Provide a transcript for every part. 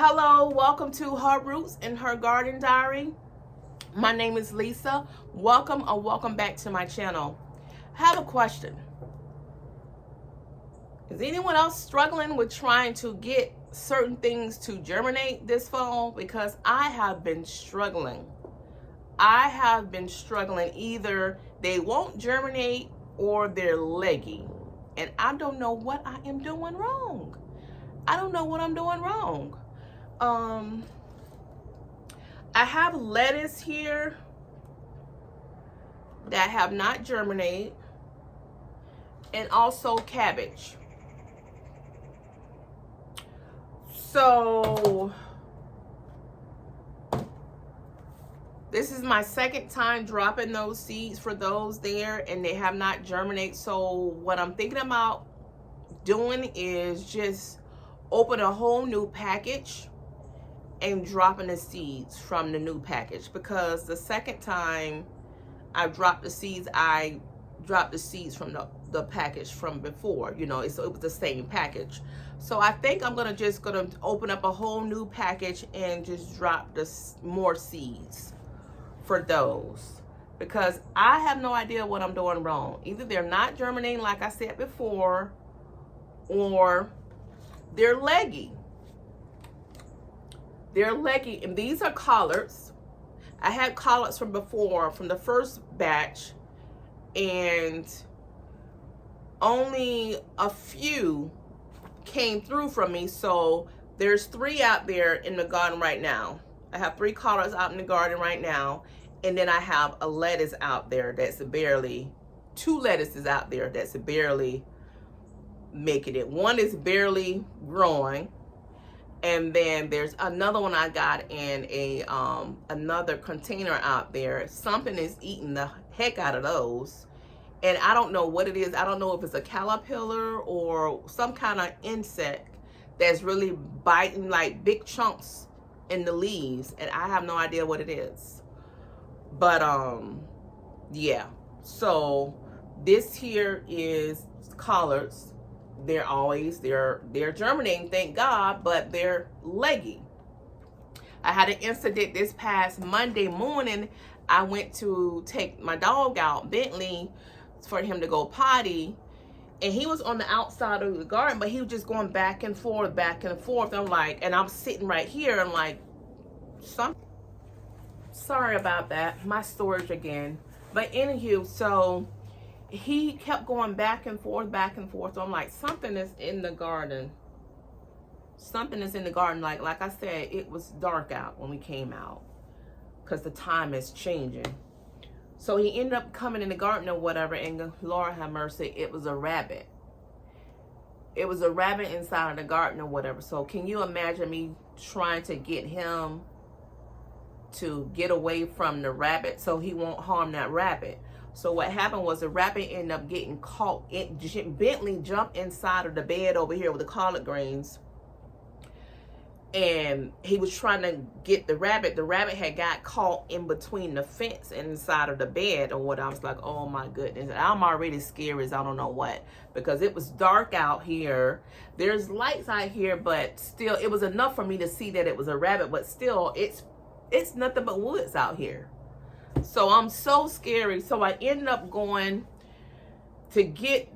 Hello, welcome to Her Roots and Her Garden Diary. My name is Lisa. Welcome back to my channel. I have a question. Is anyone else struggling with trying to get certain things to germinate this fall? Because I have been struggling. Either they won't germinate or they're leggy. And I don't know what I am doing wrong. I don't know what I'm doing wrong. I have lettuce here that have not germinated, and also cabbage. So this is my second time dropping those seeds for those there, and they have not germinated. So what I'm thinking about doing is just open a whole new package and dropping the seeds from the new package, because the second time I dropped the seeds from the package from before, it was the same package. So I think I'm gonna open up a whole new package and just drop more seeds for those, because I have no idea what I'm doing wrong. Either they're not germinating like I said before, or they're leggy. And these are collards. I had collards from before, from the first batch, and only a few came through from me. So there's 3 out there in the garden right now. I have 3 collards out in the garden right now, and then I have a lettuce out there that's barely, 2 lettuces out there that's barely making it. One is barely growing, and then there's another one I got in a another container out there. Something is eating the heck out of those, and I don't know what it is. I don't know if it's a caterpillar or some kind of insect that's really biting like big chunks in the leaves, and I have no idea what it is. But yeah, so this here is collards. They're germinating, thank God, but they're leggy. I had an incident this past Monday morning. I went to take my dog out, Bentley, for him to go potty, and he was on the outside of the garden, but he was just going back and forth. I'm like, and I'm sitting right here, and like, sorry about that, my storage again. But anywho, so he kept going back and forth. So I'm like, something is in the garden. Like I said, it was dark out when we came out, because the time is changing. So he ended up coming in the garden or whatever, and Lord have mercy, it was a rabbit. It was a rabbit inside of the garden or whatever. So can you imagine me trying to get him to get away from the rabbit so he won't harm that rabbit? So what happened was the rabbit ended up getting caught. Bentley jumped inside of the bed over here with the collard greens, and he was trying to get the rabbit. The rabbit had got caught in between the fence and inside of the bed or what. I was like, oh my goodness. I'm already scared as I don't know what, because it was dark out here. There's lights out here, but still it was enough for me to see that it was a rabbit, but still it's nothing but woods out here. So I'm so scary. So I ended up going to get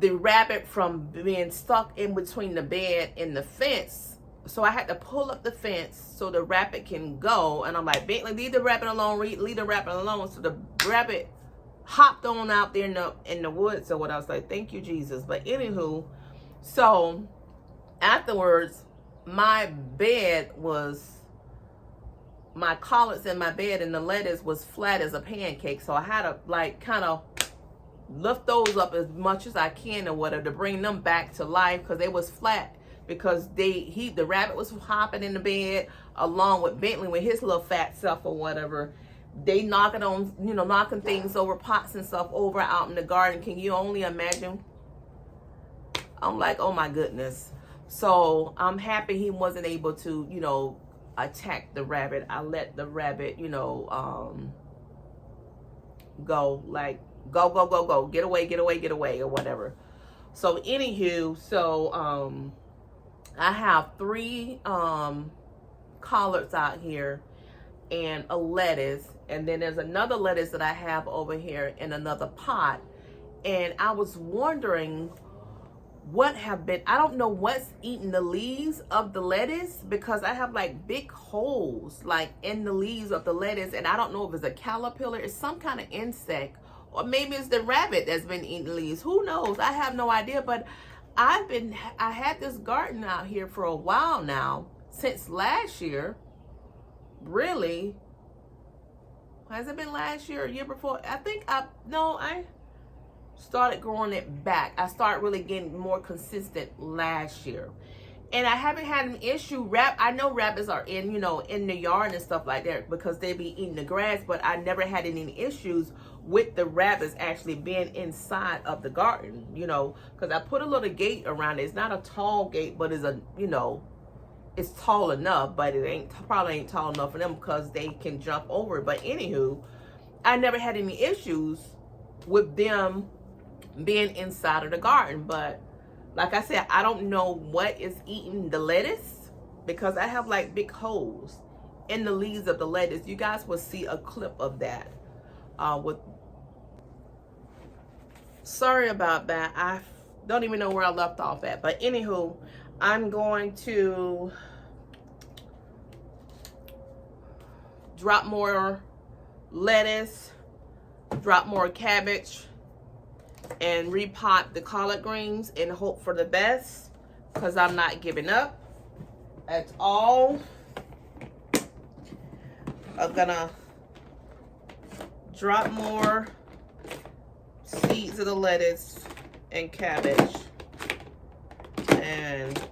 the rabbit from being stuck in between the bed and the fence. So I had to pull up the fence so the rabbit can go. And I'm like, Bentley, leave the rabbit alone. Leave the rabbit alone. So the rabbit hopped on out there in the woods. So what I was like, thank you, Jesus. But anywho, so afterwards, my collards in my bed and the lettuce was flat as a pancake. So I had to like kind of lift those up as much as I can or whatever to bring them back to life, because they was flat, because the rabbit was hopping in the bed along with Bentley with his little fat self or whatever. They knocking things over, pots and stuff over out in the garden. Can you only imagine? I'm like, oh my goodness. So I'm happy he wasn't able to, attack the rabbit. I let the rabbit, go, like, go, get away, or whatever. So anywho, I have 3 collards out here and a lettuce, and then there's another lettuce that I have over here in another pot. And I was wondering I don't know what's eating the leaves of the lettuce, because I have like big holes like in the leaves of the lettuce, and I don't know if it's a caterpillar, it's some kind of insect, or maybe it's the rabbit that's been eating leaves. Who knows? I have no idea. But I had this garden out here for a while now, since last year. Really? Has it been last year or year before? I think I started growing it back. I started really getting more consistent last year. And I haven't had an issue. I know rabbits are in the yard and stuff like that, because they be eating the grass, but I never had any issues with the rabbits actually being inside of the garden, because I put a little gate around it. It's not a tall gate, but it's it's tall enough, but it probably ain't tall enough for them because they can jump over it. But anywho, I never had any issues with them being inside of the garden. But like I said, I don't know what is eating the lettuce, because I have like big holes in the leaves of the lettuce. You guys will see a clip of that. Sorry about that. I don't even know where I left off at. But anywho, I'm going to drop more lettuce, drop more cabbage, and repot the collard greens and hope for the best, because I'm not giving up at all. I'm gonna drop more seeds of the lettuce and cabbage, and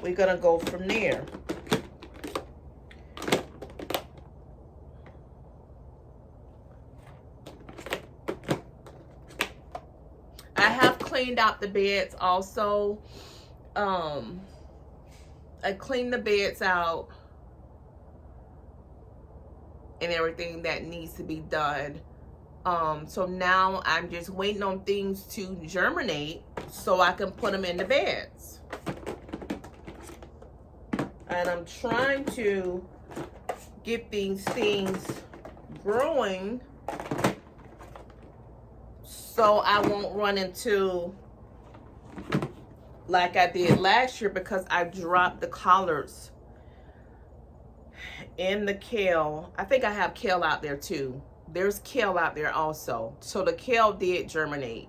we're gonna go from there. I have cleaned out the beds also. I cleaned the beds out and everything that needs to be done. So now I'm just waiting on things to germinate so I can put them in the beds. And I'm trying to get these things growing so I won't run into like I did last year, because I dropped the collards in the kale. I think I have kale out there too. There's kale out there also. So the kale did germinate.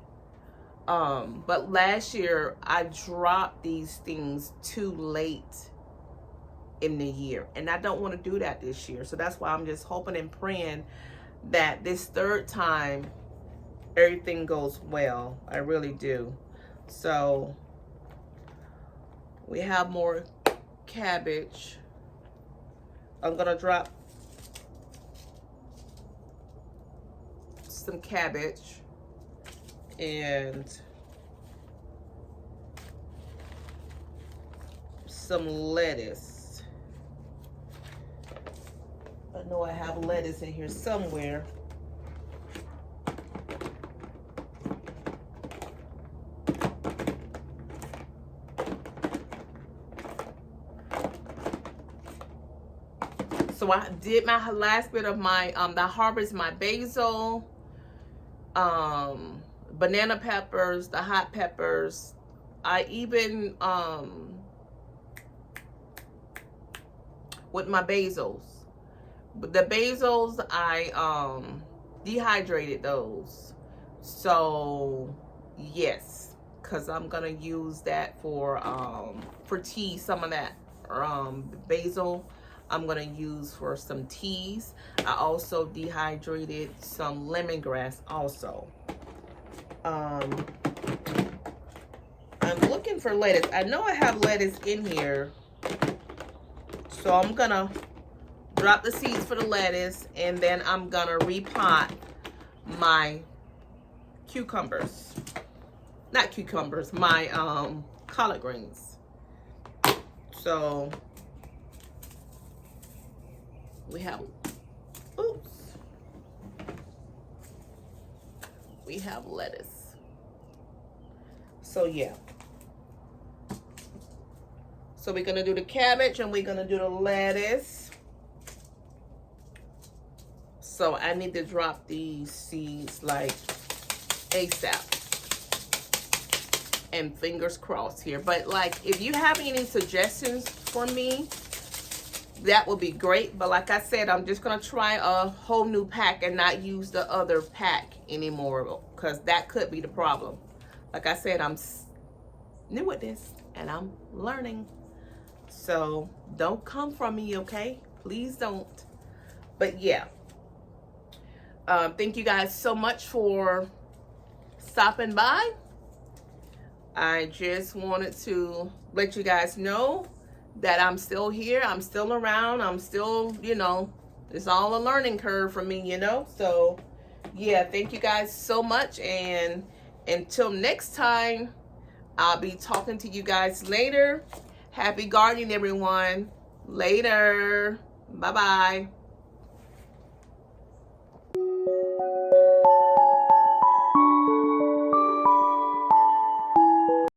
But last year I dropped these things too late in the year, and I don't want to do that this year. So that's why I'm just hoping and praying that this third time everything goes well. I really do. So we have more cabbage. I'm gonna drop some cabbage and some lettuce. I know I have lettuce in here somewhere. So I did my last bit of my the harvest, my basil, banana peppers, the hot peppers. I even with my basils. But the basils, I dehydrated those. So yes, because I'm gonna use that for tea. Some of that basil I'm gonna use for some teas. I also dehydrated some lemongrass also. I'm looking for lettuce. I know I have lettuce in here. So I'm gonna drop the seeds for the lettuce, and then I'm gonna repot my cucumbers. Not cucumbers, my collard greens. So we have, we have lettuce. So yeah. So we're gonna do the cabbage and we're gonna do the lettuce. So I need to drop these seeds like ASAP. And fingers crossed here. But like, if you have any suggestions for me, that would be great. But like I said, I'm just gonna try a whole new pack and not use the other pack anymore, because that could be the problem. Like I said, I'm new at this and I'm learning. So don't come from me, okay? Please don't. But yeah, thank you guys so much for stopping by. I just wanted to let you guys know that I'm still here. I'm still around. I'm still, you know, it's all a learning curve for me, you know. So yeah, thank you guys so much. And until next time, I'll be talking to you guys later. Happy gardening, everyone. Later. Bye-bye.